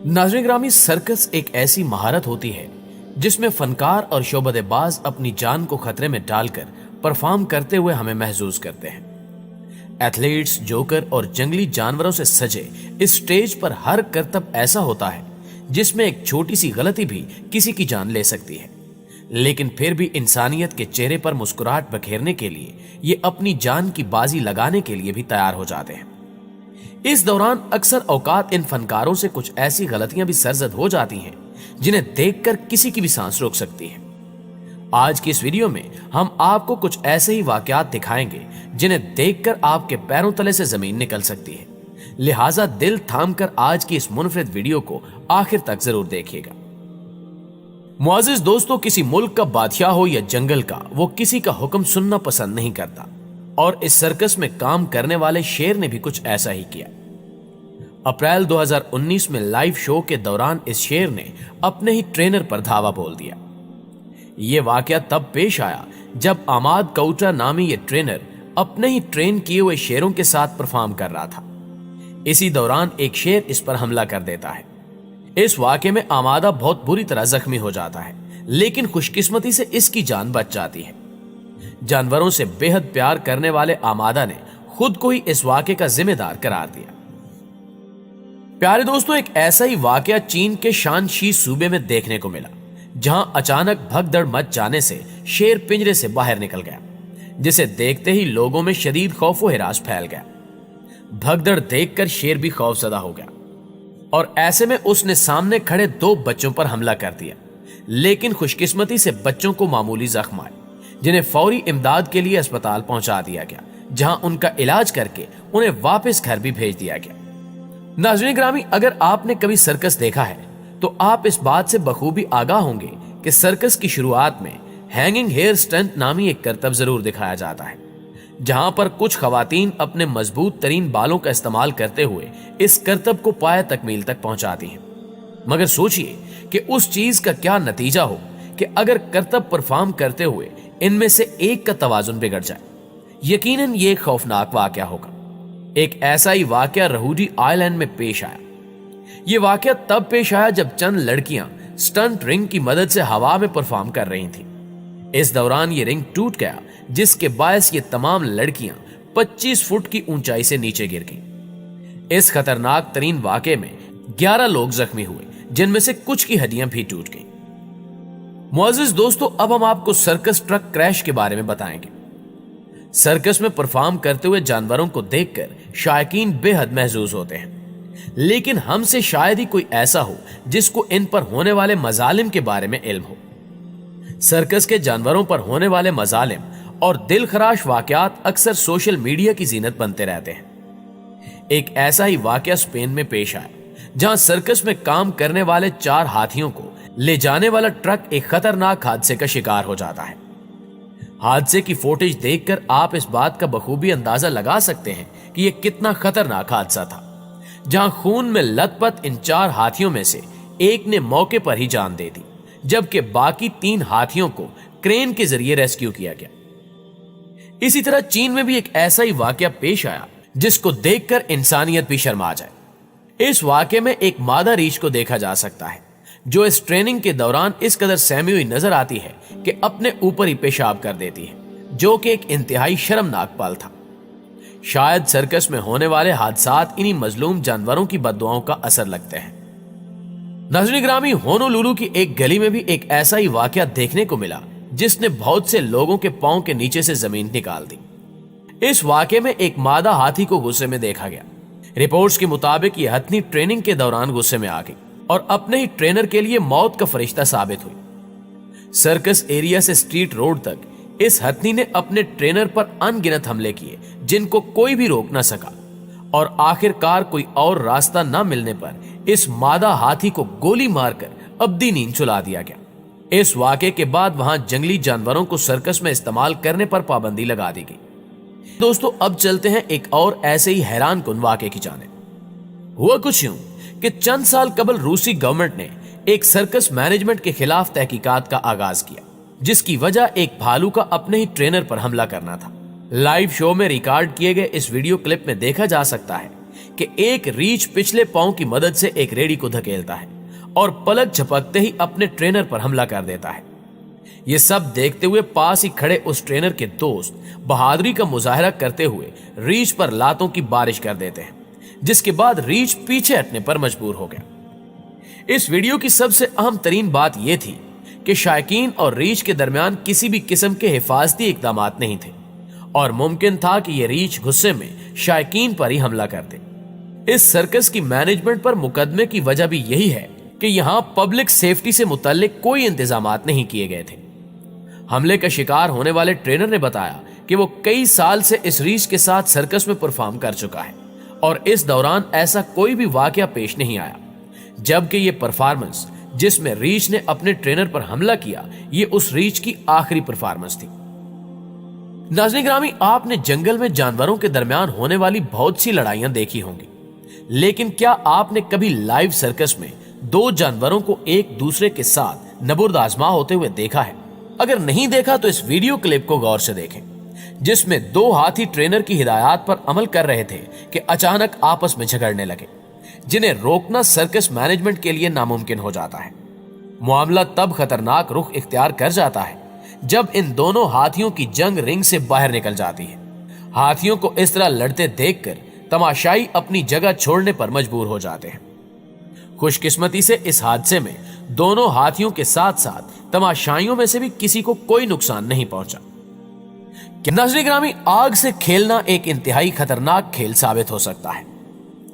नाज़रीन ग्रामी, सर्कस एक ऐसी महारत होती है जिसमें फनकार और शोबदेबाज अपनी जान को खतरे में डालकर परफॉर्म करते हुए हमें महसूस करते हैं। एथलीट्स, जोकर और जंगली जानवरों से सजे इस स्टेज पर हर करतब ऐसा होता है जिसमें एक छोटी सी गलती भी किसी की जान ले सकती है, लेकिन फिर भी इंसानियत के चेहरे पर मुस्कुराहट बखेरने के लिए ये अपनी जान की बाजी लगाने के लिए भी तैयार हो जाते हैं। इस दौरान अक्सर औकात इन फनकारों से कुछ ऐसी गलतियां भी सरजद हो जाती हैं जिन्हें देखकर किसी की भी सांस रुक सकती है। आज की इस वीडियो में हम आपको कुछ ऐसे ही वाकयात दिखाएंगे जिन्हें देखकर आपके पैरों तले से जमीन निकल सकती है। लिहाजा दिल थामकर आज की इस मुनफरिद वीडियो को आखिर तक जरूर देखिएगा। मुआजिज दोस्तों, किसी मुल्क का बादशाह हो या जंगल का, वो किसी का हुक्म सुनना पसंद नहीं करता, और इस सर्कस में काम करने वाले शेर ने भी कुछ ऐसा ही किया। अप्रैल 2019 में लाइव शो के दौरान इस शेर ने अपने ही ट्रेनर पर धावा बोल दिया। यह वाकया तब पेश आया जब आमाद कौटा नामी ये ट्रेनर अपने ही ट्रेन किए हुए शेरों के साथ परफॉर्म कर रहा था। इसी दौरान एक शेर इस पर हमला कर देता है। इस वाकये में आमादा बहुत बुरी तरह जख्मी हो जाता है, लेकिन खुशकिस्मती से इसकी जान बच जाती है। जानवरों से बेहद प्यार करने वाले आमादा ने खुद को ही इस वाकये का जिम्मेदार करार दिया। प्यारे दोस्तों, एक ऐसा ही वाकया चीन के शानशी सूबे में देखने को मिला, जहां अचानक भगदड़ मच जाने से शेर पिंजरे से बाहर निकल गया, जिसे देखते ही लोगों में शदीद खौफ व हिरास फैल गया। भगदड़ देखकर शेर भी खौफजदा हो गया और ऐसे में उसने सामने खड़े दो बच्चों पर हमला कर दिया, लेकिन खुशकिस्मती से बच्चों को मामूली जख्म आए, जिन्हें फौरी इमदाद के लिए अस्पताल पहुंचा दिया गया, जहां उनका इलाज करके उन्हें वापस घर भी भेज दिया गया। नाज़रीन ग्रामी, अगर आपने कभी सर्कस देखा है तो आप इस बात से बखूबी आगाह होंगे कि सर्कस की शुरुआत में हैंगिंग हेयर स्टंट नामी एक करतब जरूर दिखाया जाता है, जहां पर कुछ खवातीन अपने मजबूत तरीन बालों का इस्तेमाल करते हुए इस करतब को पाए तकमील तक पहुंचाती हैं। मगर सोचिए कि उस चीज का क्या नतीजा हो कि अगर करतब परफॉर्म करते हुए इनमें से एक का तवाजुन बिगड़ जाए। यकीनन ये खौफनाक वाकया होगा। एक ऐसा ही वाकया रहूडी आइलैंड में पेश आया। यह वाकया तब पेश आया जब चंद लड़कियां स्टंट रिंग की मदद से हवा में परफॉर्म कर रही थीं। इस दौरान ये रिंग टूट गया, जिसके बायस ये तमाम लड़कियां 25 फुट की ऊंचाई से नीचे गिर गईं। इस खतरनाक तरीन वाकये में 11 लोग जख्मी हुए, जिनमें से कुछ की हड्डियां भी टूट गईं। मुआजिज दोस्तों, अब हम आपको सर्कस ट्रक क्रैश के बारे में बताएंगे। सर्कस में परफॉर्म करते हुए जानवरों को देखकर शायकीन बेहद महजूज होते हैं, लेकिन हमसे शायद ही कोई ऐसा हो जिसको इन पर होने वाले मजालिम के बारे में इल्म हो। सर्कस के जानवरों पर होने वाले मजालिम और दिलखराश वाकयात अक्सर सोशल मीडिया की जीनत बनते रहते हैं। एक ऐसा ही वाकया स्पेन में पेश आया, जहां सर्कस में काम करने वाले 4 हाथियों को ले जाने वाला ट्रक एक खतरनाक हादसे का शिकार हो जाता है। हादसे की फुटेज देखकर आप इस बात का बखूबी अंदाजा लगा सकते हैं कि यह कितना खतरनाक हादसा था, जहां खून में लथपथ इन 4 हाथियों में से एक ने मौके पर ही जान दे दी, जबकि बाकी 3 हाथियों को क्रेन के जरिए रेस्क्यू किया गया। इसी तरह चीन में भी एक ऐसा ही वाकया पेश आया जिसको देखकर इंसानियत भी शर्मा जाए। इस वाकये में एक मादा रीछ को देखा जा सकता है, जो इस ट्रेनिंग के दौरान इस कदर सहमी हुई नजर आती है कि अपने ऊपर ही पेशाब कर देती है, जो कि एक इंतहाई शर्मनाक पल था। शायद सर्कस में होने वाले हादसात इन्हीं मजलूम जानवरों की बद्दुआओं का असर लगते हैं। नाज़रीन ग्रामी, होनोलुलु की एक गली में भी एक ऐसा ही वाकया देखने को मिला जिसने बहुत से लोगों के पांव के नीचे से जमीन निकाल दी। इस वाकये में एक मादा हाथी को गुस्से में देखा गया। रिपोर्ट्स के मुताबिक यह हथनी ट्रेनिंग के दौरान गुस्से में आ गई और अपने ही ट्रेनर के लिए मौत का फरिश्ता साबित हुई। सर्कस एरिया से स्ट्रीट रोड तक इस हथनी ने अपने ट्रेनर पर अनगिनत हमले किए, जिनको कोई भी रोक न सका, और आखिरकार कोई और रास्ता न मिलने पर इस मादा हाथी को गोली मारकर अब्दी नींद सुला दिया गया। इस वाकये के बाद वहां जंगली जानवरों को सर्कस में इस्तेमाल करने पर पाबंदी लगा दी गई। दोस्तों, अब चलते हैं एक और ऐसे ही हैरान कुन वाकये की जानिब। हुआ कुछ यूं कि चंद साल कबल रूसी गवर्नमेंट ने एक सर्कस मैनेजमेंट के खिलाफ तहकीकात का आगाज किया, जिसकी वजह एक भालू का अपने ही ट्रेनर पर हमला करना था। लाइव शो में रिकॉर्ड किए गए इस वीडियो क्लिप में देखा जा सकता है कि एक रीछ पिछले पांव की मदद से एक रेडी को धकेलता है और पलक झपकते ही अपने ट्रेनर पर हमला कर देता है। ये सब देखते हुए पास ही खड़े उस ट्रेनर के दोस्त बहादुरी का मुजाहरा करते हुए रीछ पर लातों की बारिश कर देते हैं, जिसके बाद रीछ पीछे हटने पर मजबूर हो गया। इस वीडियो की सबसे अहम तरीन बात यह थी कि शायकीन और रीछ के दरमियान किसी भी किस्म के हिफाजती इकदाम नहीं थे और मुमकिन था कि यह रीछ गुस्से में शायकीन पर ही हमला कर दे। इस सर्कस की मैनेजमेंट पर मुकदमे की वजह भी यही है कि यहां पब्लिक सेफ्टी से मुतल्लिक कोई इंतजाम नहीं किए गए थे। हमले का शिकार होने वाले ट्रेनर ने बताया कि वो कई साल से इस रीछ के साथ सर्कस में परफॉर्म कर चुका है और इस दौरान ऐसा कोई भी वाकया पेश नहीं आया, जबकि ये परफॉर्मेंस जिसमें रीछ ने अपने ट्रेनर पर हमला किया, ये उस रीछ की आखिरी परफॉर्मेंस थी। नाज़रीन ग्रामी, आपने जंगल में जानवरों के दरमियान होने वाली बहुत सी लड़ाइयां देखी होंगी, लेकिन क्या आपने कभी लाइव सर्कस में दो जानवरों को एक दूसरे के साथ नबुर्द आजमा होते हुए देखा है? अगर नहीं देखा तो इस वीडियो क्लिप को गौर से देखें, जिसमें दो हाथी ट्रेनर की हिदायत पर अमल कर रहे थे कि अचानक आपस में झगड़ने लगे, जिन्हें रोकना सर्कस मैनेजमेंट के लिए नामुमकिन हो जाता है। मामला तब खतरनाक रुख इख्तियार कर जाता है जब इन दोनों हाथियों की जंग रिंग से बाहर निकल जाती है। हाथियों को इस तरह लड़ते देखकर तमाशाई अपनी जगह छोड़ने पर मजबूर हो जाते हैं। खुशकिस्मती से इस हादसे में दोनों हाथियों के साथ साथ तमाशाइयों में से भी किसी को कोई नुकसान नहीं पहुंचा। नाज़रीन ग्रामी, आग से खेलना एक इंतहाई खतरनाक खेल साबित हो सकता है।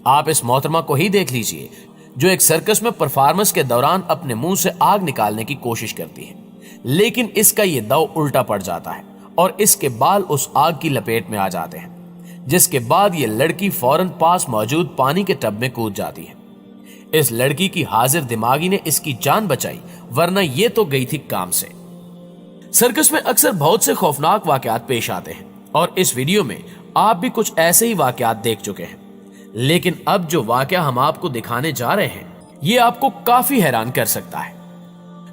आप इस मोहतरमा को ही देख लीजिए जो एक सर्कस में परफॉर्मेंस के दौरान अपने मुंह से आग निकालने की कोशिश करती है, लेकिन इसका ये दाव उल्टा पड़ जाता है और इसके बाल उस आग की लपेट में आ जाते हैं, जिसके बाद ये लड़की फौरन पास मौजूद पानी के टब में कूद जाती है। इस लड़की की हाजिर दिमागी ने इसकी जान बचाई, वरना ये तो गई थी काम से। सर्कस में अक्सर बहुत से खौफनाक वाकयात पेश आते हैं और इस वीडियो में आप भी कुछ ऐसे ही वाकयात देख चुके हैं, लेकिन अब जो वाकया हम आपको दिखाने जा रहे हैं ये आपको काफी हैरान कर सकता है।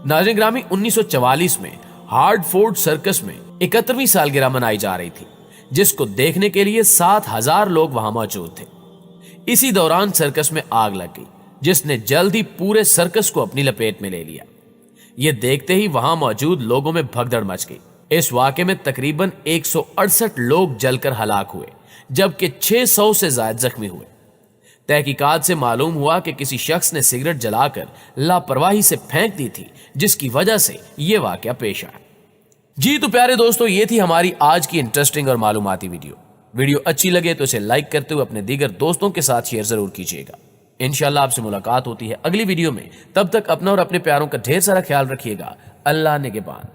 नाज़रीन ग्रामी, 1944 में हार्डफोर्ड सर्कस में 71वीं सालगिरह मनाई जा रही थी, जिसको देखने के लिए 7000 लोग वहां मौजूद थे। इसी दौरान सर्कस में आग लग गई, जिसने जल्द ही पूरे सर्कस को अपनी लपेट में ले लिया। ये देखते ही वहां मौजूद लोगों में भगदड़ मच गई। इस वाकये में तकरीबन 168 लोग जलकर हलाक हुए, जबकि 600 से ज्यादा जख्मी हुए। तहकीकात से मालूम हुआ कि किसी शख्स ने सिगरेट जलाकर लापरवाही से फेंक दी थी, जिसकी वजह से यह वाकया पेश आया। जी तो प्यारे दोस्तों, ये थी हमारी आज की इंटरेस्टिंग और मालूमाती वीडियो अच्छी लगे तो इसे लाइक करते हुए अपने दीगर दोस्तों के साथ शेयर जरूर कीजिएगा। इंशाल्लाह आपसे मुलाकात होती है अगली वीडियो में। तब तक अपना और अपने प्यारों का ढेर सारा ख्याल रखिएगा। अल्लाह निगहबान।